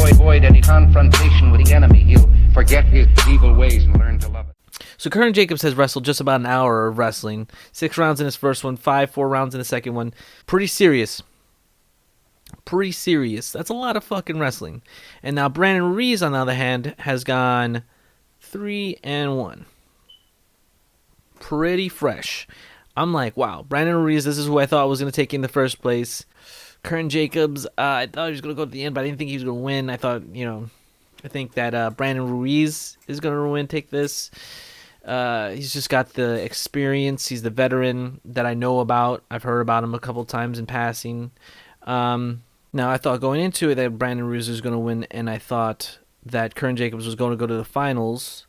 avoid any confrontation with the enemy. He'll forget his evil ways and learn to love it. So Curran Jacobs has wrestled just about an hour of wrestling. 6 rounds in his first one, 4 rounds in the second one. Pretty serious. That's a lot of fucking wrestling. And now Brandon Ruiz, on the other hand, has gone 3-1. Pretty fresh. I'm like, wow, Brandon Ruiz, this is who I thought was going to take in the first place. Curran Jacobs, I thought he was going to go to the end, but I didn't think he was going to win. I think that Brandon Ruiz is going to take this. He's just got the experience. He's the veteran that I know about. I've heard about him a couple times in passing. Now, I thought going into it that Brandon Ruiz was going to win, and I thought that Curran Jacobs was going to go to the finals.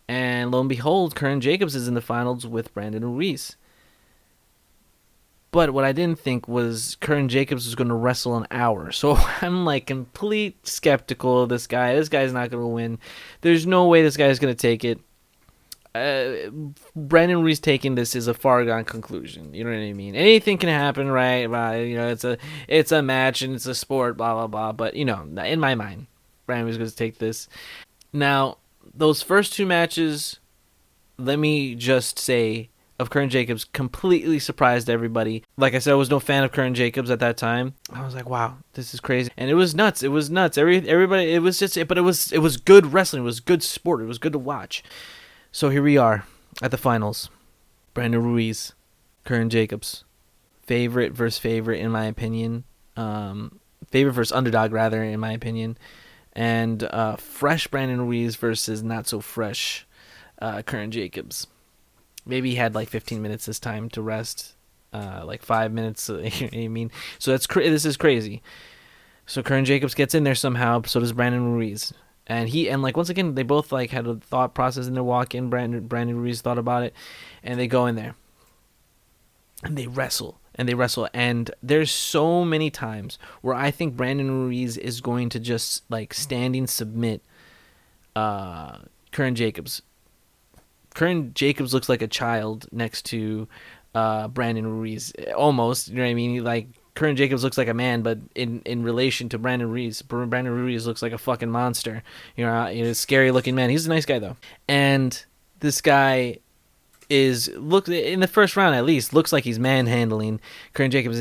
And lo and behold, Curran Jacobs is in the finals with Brandon Ruiz. But what I didn't think was Curran Jacobs was going to wrestle an hour. So I'm like complete skeptical of this guy. This guy's not going to win. There's no way this guy's going to take it. Brandon Ruiz taking this is a foregone conclusion. You know what I mean? Anything can happen, right? It's a match and it's a sport, blah, blah, blah. But, in my mind, Brandon Ruiz is going to take this. Now, those first 2 matches, let me just say, of Curran Jacobs completely surprised everybody. Like I said, I was no fan of Curran Jacobs at that time. I was like, wow, this is crazy. And it was nuts. Everybody, it was just, but it was good wrestling. It was good sport. It was good to watch. So here we are at the finals. Brandon Ruiz, Curran Jacobs. Favorite versus favorite, in my opinion. Favorite versus underdog, rather, in my opinion. And fresh Brandon Ruiz versus not so fresh Curran Jacobs. Maybe he had like 15 minutes this time to rest, like 5 minutes. You know what I mean? So this is crazy. So Curran Jacobs gets in there somehow. So does Brandon Ruiz, and once again they both like had a thought process in their walk in. Brandon Ruiz thought about it, and they go in there, and they wrestle. And there's so many times where I think Brandon Ruiz is going to just like standing submit Curran Jacobs. Curran Jacobs looks like a child next to Brandon Ruiz, almost. You know what I mean? Like Curran Jacobs looks like a man, but in relation to Brandon Ruiz looks like a fucking monster. He's a scary looking man. He's a nice guy though, and this guy look in the first round at least looks like he's manhandling Curran Jacobs.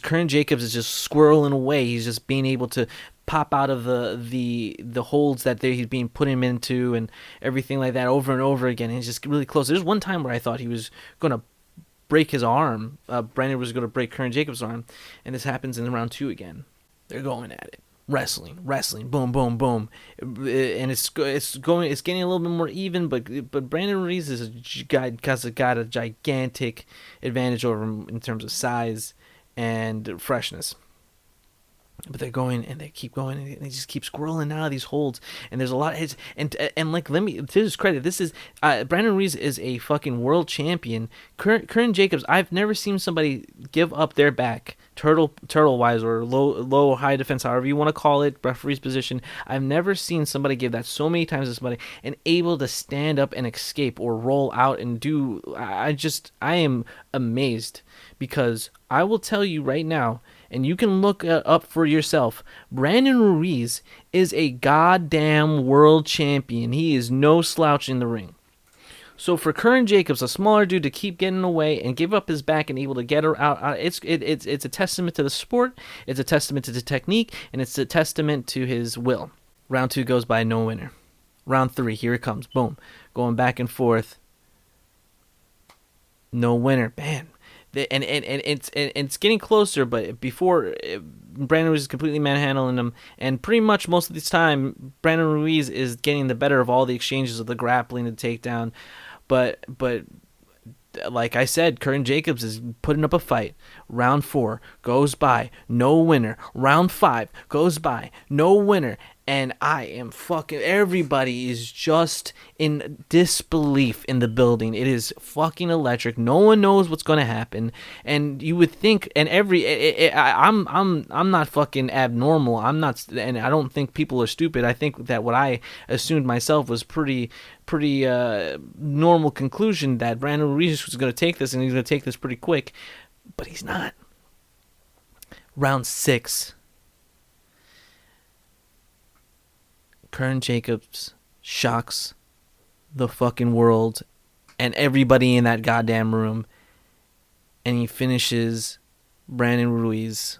Curran Jacobs is just squirreling away. He's just being able to pop out of the holds that he's being put him into and everything like that over and over again. And he's just really close. There's one time where I thought he was going to break his arm. Brandon was going to break Curran Jacobs' arm, and this happens in round 2 again. They're going at it. Wrestling, boom, boom, boom, and it's getting a little bit more even, but Brandon Ruiz is a guy has got a gigantic advantage over him in terms of size and freshness. But they're going and they keep going and they just keep squirreling out of these holds, and there's a lot of hits, and like, let me, to his credit, this is Brandon Ruiz is a fucking world champion. Curran Jacobs, I've never seen somebody give up their back turtle wise or low or high defense, however you want to call it, referee's position. I've never seen somebody give that so many times to somebody and able to stand up and escape or roll out and do. I am amazed, because I will tell you right now, and you can look up for yourself, Brandon Ruiz is a goddamn world champion. He is no slouch in the ring. So for Curran Jacobs, a smaller dude, to keep getting away and give up his back and able to get her out, it's a testament to the sport, it's a testament to the technique, and it's a testament to his will. Round 2 goes by, no winner. Round 3, here it comes, boom, going back and forth, no winner, man. And it's getting closer, but before, Brandon Ruiz is completely manhandling him, and pretty much most of this time, Brandon Ruiz is getting the better of all the exchanges of the grappling and takedown, but like I said, Curran Jacobs is putting up a fight. Round 4 goes by, no winner. Round 5 goes by, no winner. And I am everybody is just in disbelief in the building. It is fucking electric. No one knows what's going to happen. And you would think, and I'm not fucking abnormal. I'm not, and I don't think people are stupid. I think that what I assumed myself was pretty normal conclusion, that Brandon Ruiz was going to take this, and he's going to take this pretty quick. But he's not. Round 6. Curran Jacobs shocks the fucking world and everybody in that goddamn room, and he finishes Brandon Ruiz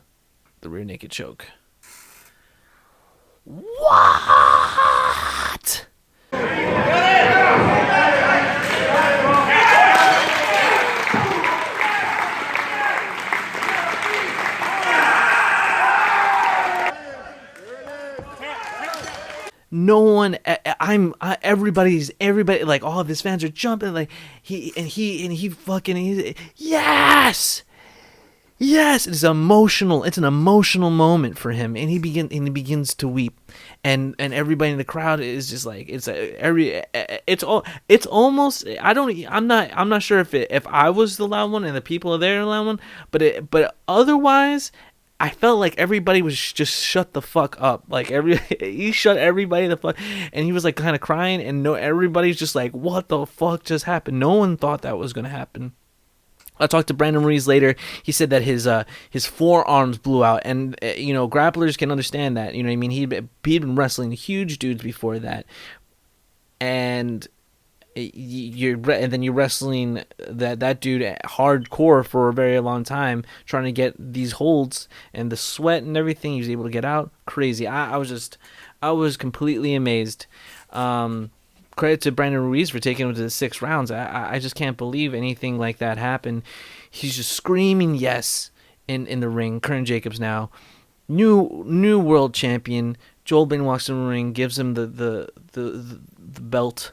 the rear naked choke. What? No one, everybody, like all of his fans are jumping, like he fucking, yes, it's emotional. It's an emotional moment for him, and he begins to weep, and everybody in the crowd is just like, it's almost, I'm not sure if I was the loud one and the people are there the loud one, but otherwise, I felt like everybody was just shut the fuck up. Like he shut everybody the fuck, and he was like kind of crying, and everybody's just like, what the fuck just happened? No one thought that was gonna happen. I talked to Brandon Ruiz later. He said that his forearms blew out, and grapplers can understand that. You know what I mean? He'd been wrestling huge dudes before that, and you're wrestling that dude hardcore for a very long time, trying to get these holds, and the sweat and everything he was able to get out. Crazy. I was completely amazed. Credit to Brandon Ruiz for taking him to the 6 rounds. I just can't believe anything like that happened. He's just screaming yes in the ring. Curran Jacobs now, new world champion. Joel Bain walks in the ring, gives him the belt.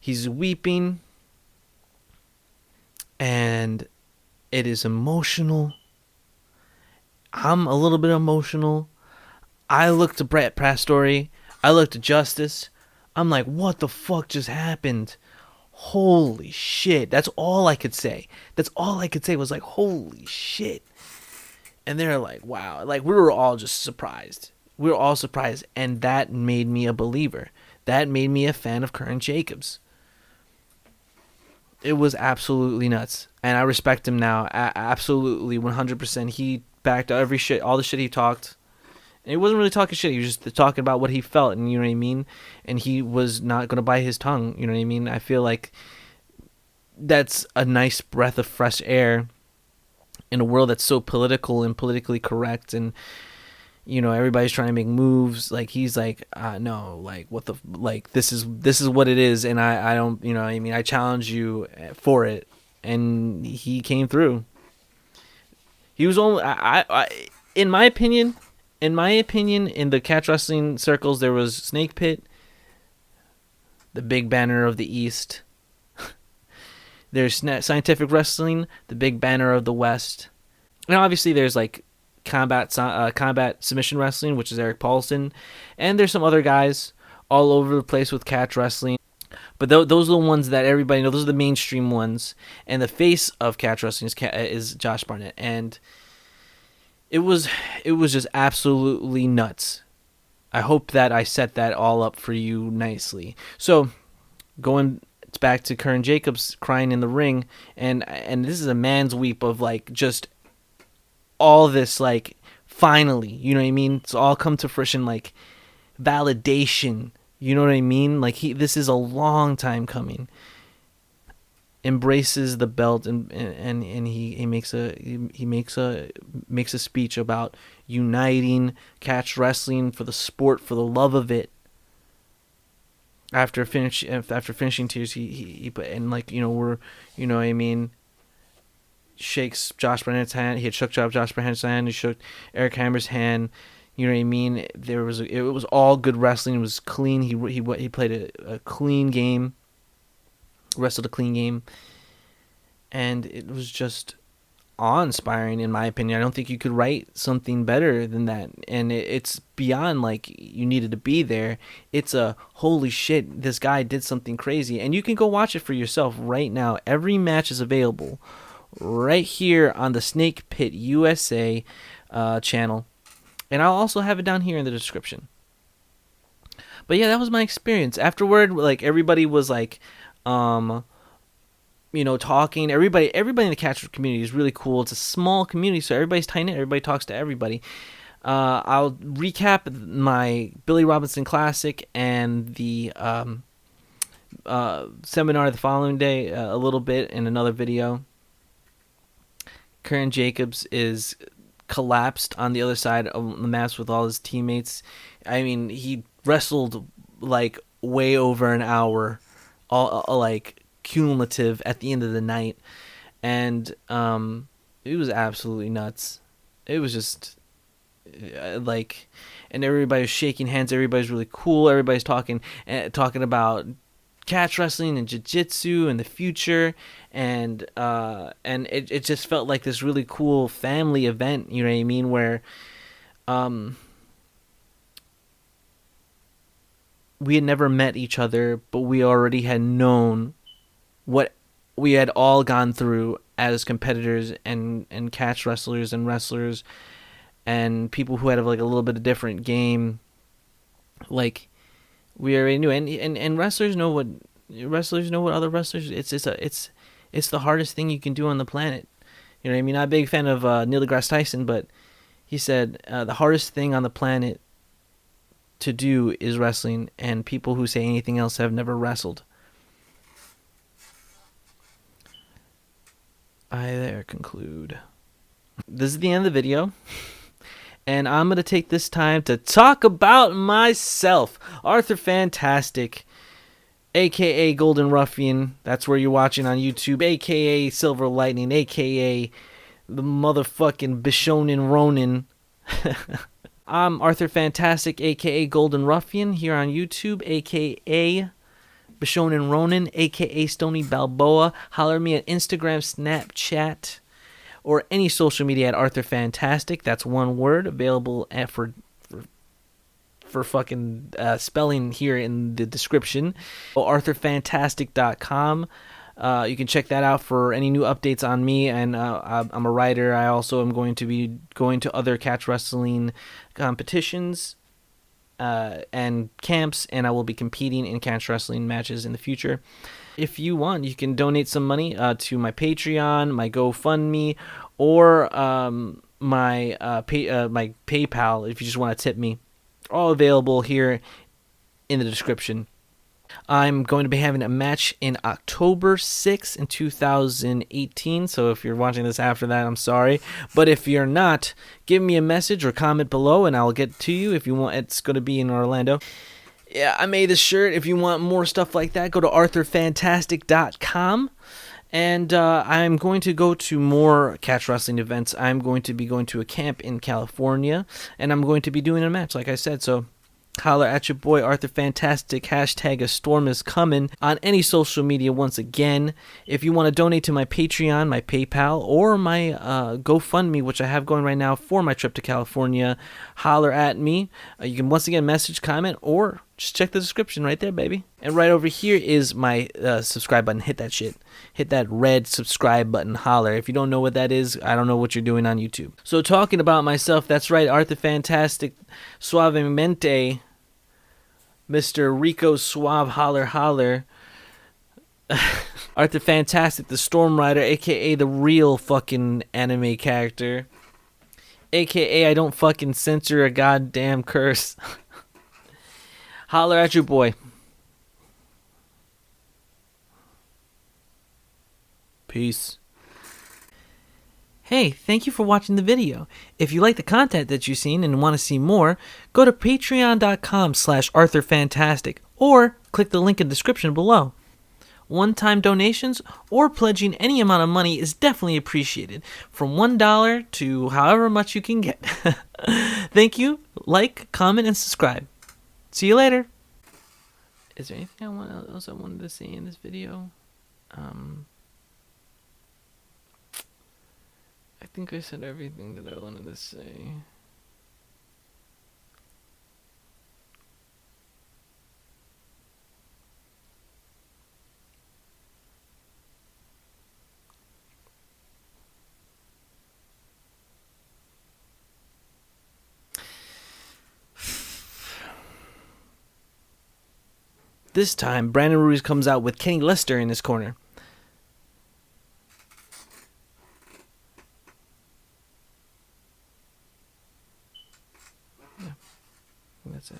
He's weeping, and it is emotional. I'm a little bit emotional. I looked to Brett Pastore. I looked to Justice. I'm like, what the fuck just happened? Holy shit. That's all I could say. Was like, holy shit. And they're like, wow. Like, we were all just surprised. And that made me a believer. That made me a fan of Curran Jacobs. It was absolutely nuts, and I respect him now. Absolutely, 100%. He backed all the shit he talked. And he wasn't really talking shit. He was just talking about what he felt, and you know what I mean. And he was not gonna bite his tongue. You know what I mean. I feel like that's a nice breath of fresh air in a world that's so political and politically correct, and everybody's trying to make moves. Like, he's like, no, like, what the, like, this is what it is, and I don't, I challenge you for it, and he came through. He was only, in my opinion, in the catch wrestling circles, there was Snake Pit, the big banner of the East. There's Scientific Wrestling, the big banner of the West, and obviously there's like combat submission wrestling, which is Eric Paulson, and there's some other guys all over the place with catch wrestling, but those are the ones that everybody knows. Those are the mainstream ones, and the face of catch wrestling is Josh Barnett, and it was just absolutely nuts. I hope that I set that all up for you nicely. So going back to Curran Jacobs crying in the ring, and this is a man's weep of like just all this, like, finally, you know what I mean? It's all come to fruition, like, validation, you know what I mean? Like, this is a long time coming. Embraces the belt, and he makes a speech about uniting catch wrestling for the sport, for the love of it. After finishing tears, he put, and like, we're, you know what I mean, shakes Josh Barnett's hand. He had shook Josh Barnett's hand. He shook Eric Hammer's hand. You know what I mean? It was all good wrestling. It was clean. He played a clean game. Wrestled a clean game, and it was just awe-inspiring, in my opinion. I don't think you could write something better than that. And it's beyond like you needed to be there. It's a holy shit, this guy did something crazy, and you can go watch it for yourself right now. Every match is available right here on the Snake Pit USA channel, and I'll also have it down here in the description. But yeah, that was my experience. Afterward, like, everybody was like, talking. Everybody in the catch community is really cool. It's a small community, so everybody's tight knit. Everybody talks to everybody. I'll recap my Billy Robinson Classic and the seminar the following day a little bit in another video. Curran Jacobs is collapsed on the other side of the mats with all his teammates. I mean, he wrestled like way over an hour, all like cumulative at the end of the night, and it was absolutely nuts. It was just like, and everybody was shaking hands. Everybody's really cool. Everybody's talking about catch wrestling and jiu-jitsu and the future, and it just felt like this really cool family event, you know what I mean, where we had never met each other, but we already had known what we had all gone through as competitors and catch wrestlers and wrestlers and people who had like a little bit of different game. Like, we already knew, and wrestlers know what other wrestlers. It's the hardest thing you can do on the planet. You know what I mean? I'm a big fan of Neil deGrasse Tyson, but he said the hardest thing on the planet to do is wrestling, and people who say anything else have never wrestled. I there conclude. This is the end of the video. And I'm going to take this time to talk about myself. Arthur Fantastic, a.k.a. Golden Ruffian. That's where you're watching on YouTube. A.k.a. Silver Lightning. A.k.a. the motherfucking Bishonen Ronin. I'm Arthur Fantastic, a.k.a. Golden Ruffian, here on YouTube. A.k.a. Bishonen Ronin, a.k.a. Stony Balboa. Holler at me at Instagram, Snapchat, or any social media at Arthur Fantastic. That's one word, available for fucking spelling here in the description. ArthurFantastic.com. You can check that out for any new updates on me. And I'm a writer. I also am going to be going to other catch wrestling competitions and camps, and I will be competing in catch wrestling matches in the future. If you want, you can donate some money to my Patreon, my GoFundMe, or my PayPal if you just want to tip me. All available here in the description. I'm going to be having a match in October 6th in 2018, so if you're watching this after that, I'm sorry. But if you're not, give me a message or comment below, and I'll get to you if you want. It's going to be in Orlando. Yeah, I made this shirt. If you want more stuff like that, go to arthurfantastic.com. And I'm going to go to more catch wrestling events. I'm going to be going to a camp in California, and I'm going to be doing a match, like I said. So holler at your boy Arthur Fantastic. Hashtag a storm is coming on any social media once again. If you want to donate to my Patreon, my PayPal, or my GoFundMe, which I have going right now for my trip to California, holler at me. You can once again message, comment, or just check the description right there, baby. And right over here is my subscribe button. Hit that shit. Hit that red subscribe button. Holler. If you don't know what that is, I don't know what you're doing on YouTube. So talking about myself, that's right, Arthur Fantastic, Suavemente, Mr. Rico Suave, holler, holler. Arthur Fantastic, the Storm Rider, a.k.a. the real fucking anime character. A.k.a. I don't fucking censor a goddamn curse. Holler at your boy. Peace. Hey, thank you for watching the video. If you like the content that you've seen and want to see more, go to patreon.com/ArthurFantastic or click the link in the description below. One-time donations or pledging any amount of money is definitely appreciated, from $1 to however much you can get. Thank you. Like, comment, and subscribe. See you later. Is there anything else I wanted to say in this video? I think I said everything that I wanted to say. This time, Brandon Ruiz comes out with Kenny Lester in his corner. That's it.